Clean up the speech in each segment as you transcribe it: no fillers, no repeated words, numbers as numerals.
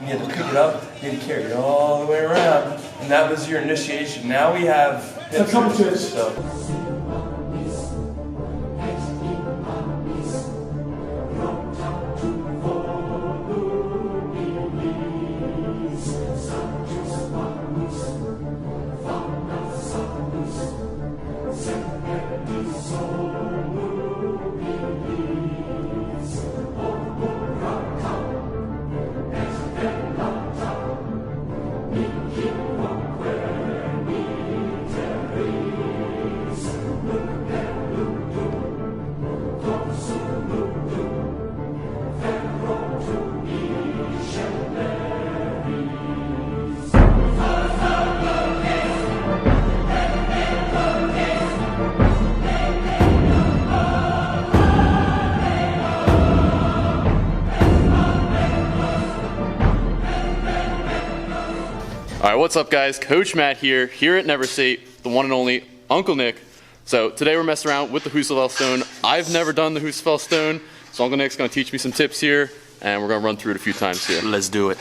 and you had to pick it up, you had to carry it all the way around, and that was your initiation. Now we have hip switches, so. Alright, what's up guys? Coach Matt here at Neversate, the one and only Uncle Nick. So today we're messing around with the Husafell stone. I've never done the Husafell stone, so Uncle Nick's gonna teach me some tips here, and we're gonna run through it a few times here. Let's do it.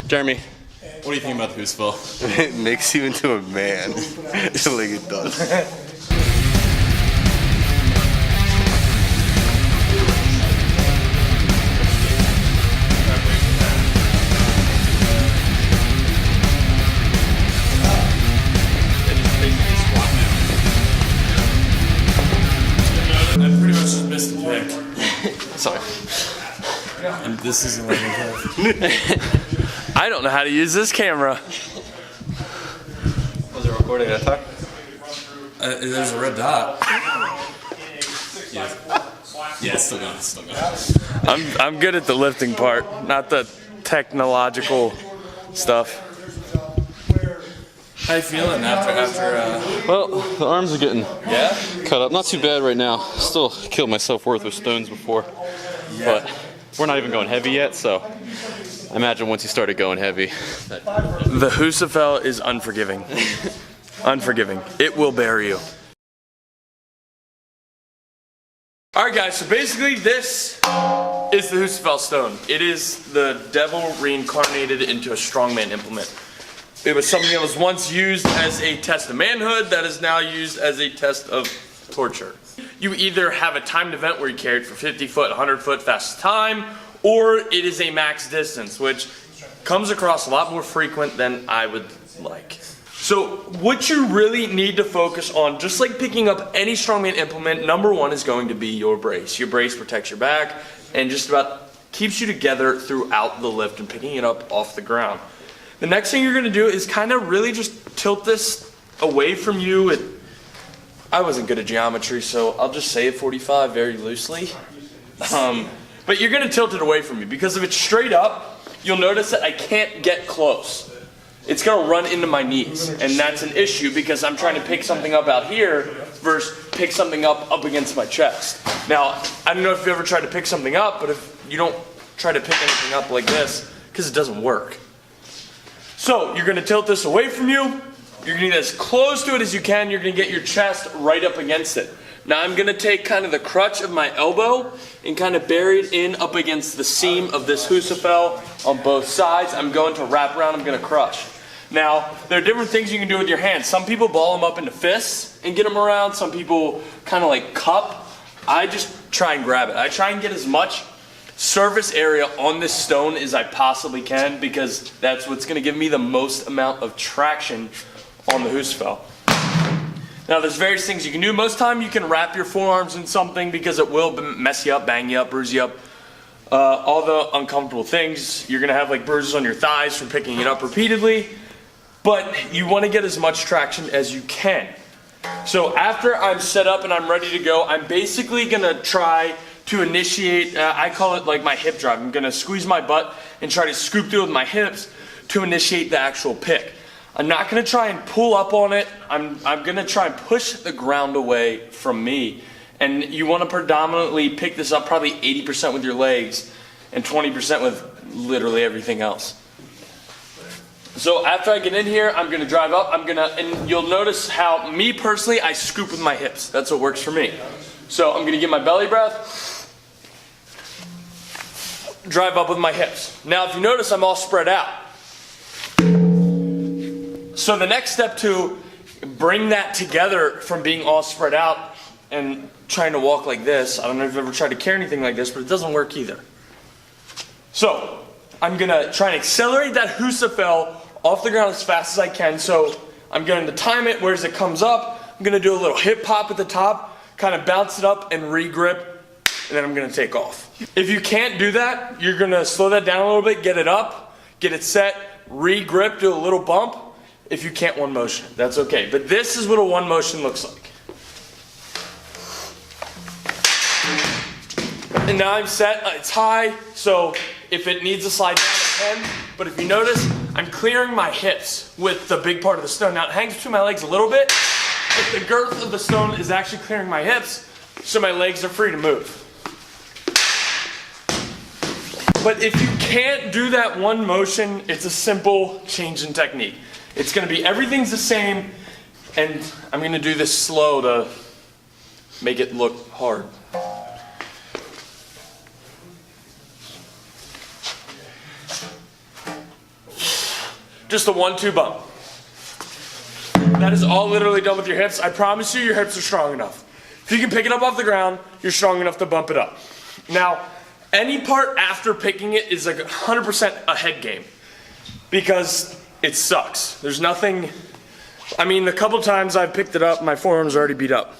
Jeremy, what do you think about the Husafell? It makes you into a man. Like it does. I pretty much just missed the pick. Sorry. And this is a I don't know how to use this camera. Was it recording that time? there's a red dot. Yeah, it's still going, it's still going. I'm good at the lifting part, not the technological stuff. How you feeling after Well, the arms are getting yeah? cut up. Not too bad right now. Still killed my self-worth with stones before. But we're not even going heavy yet, so I imagine once you started going heavy. The Husafell is unforgiving. Unforgiving. It will bury you. Alright guys, so basically this is the Husafell stone. It is the devil reincarnated into a strongman implement. It was something that was once used as a test of manhood that is now used as a test of torture. You either have a timed event where you carry it for 50 foot, 100 foot fastest time, or it is a max distance, which comes across a lot more frequent than I would like. So what you really need to focus on, just like picking up any strongman implement, number one is going to be your brace. Your brace protects your back and just about keeps you together throughout the lift and picking it up off the ground. The next thing you're going to do is kind of really just tilt this away from you. I wasn't good at geometry, so I'll just say it 45 very loosely. But you're going to tilt it away from you, because if it's straight up, you'll notice that I can't get close. It's going to run into my knees, and that's an issue because I'm trying to pick something up out here versus pick something up against my chest. Now, I don't know if you ever tried to pick something up, but if you don't try to pick anything up like this, because it doesn't work. So you're going to tilt this away from you. You're going to get as close to it as you can. You're going to get your chest right up against it. Now I'm going to take kind of the crutch of my elbow and kind of bury it in up against the seam of this Husafell on both sides. I'm going to wrap around. I'm going to crush. Now, there are different things you can do with your hands. Some people ball them up into fists and get them around. Some people kind of like cup. I just try and grab it. I try and get as much surface area on this stone as I possibly can, because that's what's going to give me the most amount of traction on the Husafell. Now there's various things you can do. Most time you can wrap your forearms in something because it will mess you up, bang you up, bruise you up. All the uncomfortable things. You're going to have like bruises on your thighs from picking it up repeatedly. But you want to get as much traction as you can. So after I'm set up and I'm ready to go, I'm basically going to try to initiate, I call it like my hip drive. I'm going to squeeze my butt and try to scoop through with my hips to initiate the actual pick. I'm not gonna try and pull up on it. I'm gonna try and push the ground away from me. And you wanna predominantly pick this up probably 80% with your legs and 20% with literally everything else. So after I get in here, I'm gonna drive up, and you'll notice how, me personally, I scoop with my hips. That's what works for me. So I'm gonna get my belly breath, drive up with my hips. Now if you notice, I'm all spread out. So the next step to bring that together from being all spread out and trying to walk like this, I don't know if you've ever tried to carry anything like this, but it doesn't work either. So I'm gonna try and accelerate that Husafell off the ground as fast as I can. So I'm going to time it where as it comes up, I'm gonna do a little hip hop at the top, kind of bounce it up and re-grip, and then I'm gonna take off. If you can't do that, you're gonna slow that down a little bit, get it up, get it set, re-grip, do a little bump. If you can't one motion, that's okay. But this is what a one motion looks like. And now I'm set, it's high, so if it needs to slide down, it can. But if you notice, I'm clearing my hips with the big part of the stone. Now it hangs between my legs a little bit, but the girth of the stone is actually clearing my hips, so my legs are free to move. But if you can't do that one motion, it's a simple change in technique. It's gonna be, everything's the same, and I'm gonna do this slow to make it look hard. Just a 1-2 bump. That is all literally done with your hips. I promise you, your hips are strong enough. If you can pick it up off the ground, you're strong enough to bump it up. Now, any part after picking it is like 100% a head game, because it sucks. There's nothing, I mean, the couple times I've picked it up, my forearms are already beat up.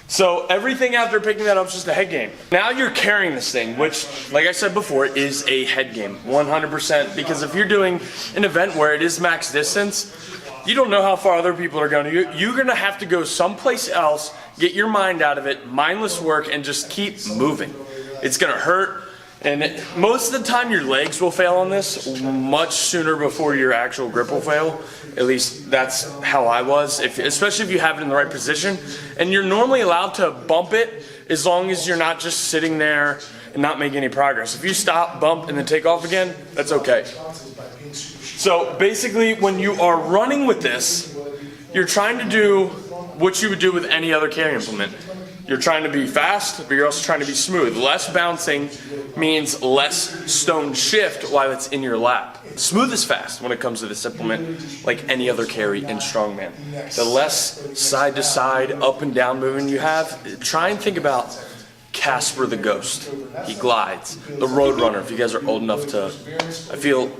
So everything after picking that up is just a head game. Now you're carrying this thing, which, like I said before, is a head game, 100%. Because if you're doing an event where it is max distance, you don't know how far other people are going. You're going to have to go someplace else, get your mind out of it, mindless work, and just keep moving. It's going to hurt. And most of the time your legs will fail on this much sooner before your actual grip will fail. At least that's how I was, especially if you have it in the right position. And you're normally allowed to bump it as long as you're not just sitting there and not making any progress. If you stop, bump, and then take off again, that's okay. So basically when you are running with this, you're trying to do what you would do with any other carry implement. You're trying to be fast, but you're also trying to be smooth. Less bouncing means less stone shift while it's in your lap. Smooth is fast when it comes to this implement, like any other carry in strongman. The less side to side, up and down movement you have, try and think about Casper the Ghost. He glides. The Roadrunner, if you guys are old enough to, I feel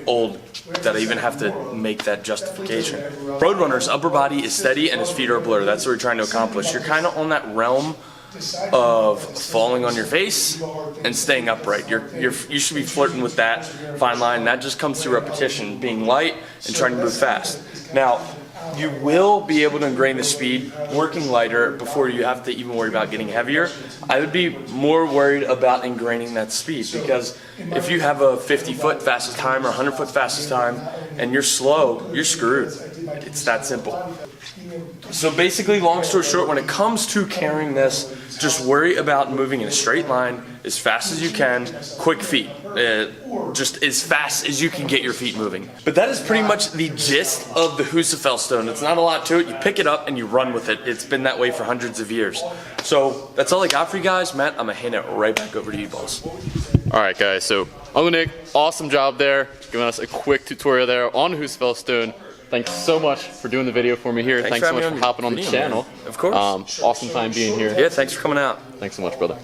old that I even have to make that justification. Roadrunner's upper body is steady and his feet are a blur. That's what we're trying to accomplish. You're kind of on that realm of falling on your face and staying upright. You should be flirting with that fine line. That just comes through repetition, being light and trying to move fast. Now, you will be able to ingrain the speed working lighter before you have to even worry about getting heavier. I would be more worried about ingraining that speed, because if you have a 50-foot fastest time or 100-foot fastest time and you're slow, you're screwed. It's that simple. So basically, long story short, when it comes to carrying this, just worry about moving in a straight line as fast as you can, quick feet, just as fast as you can get your feet moving. But that is pretty much the gist of the Husafell stone. It's not a lot to it. You pick it up and you run with it. It's been that way for hundreds of years. So that's all I got for you guys. Matt, I'm gonna hand it right back over to you, boss. All right, guys, so Uncle Nick, awesome job there, giving us a quick tutorial there on Husafell stone. Thanks so much for doing the video for me here. Thanks so much for hopping on the channel. Of course. Awesome time being here. Yeah, thanks for coming out. Thanks so much, brother.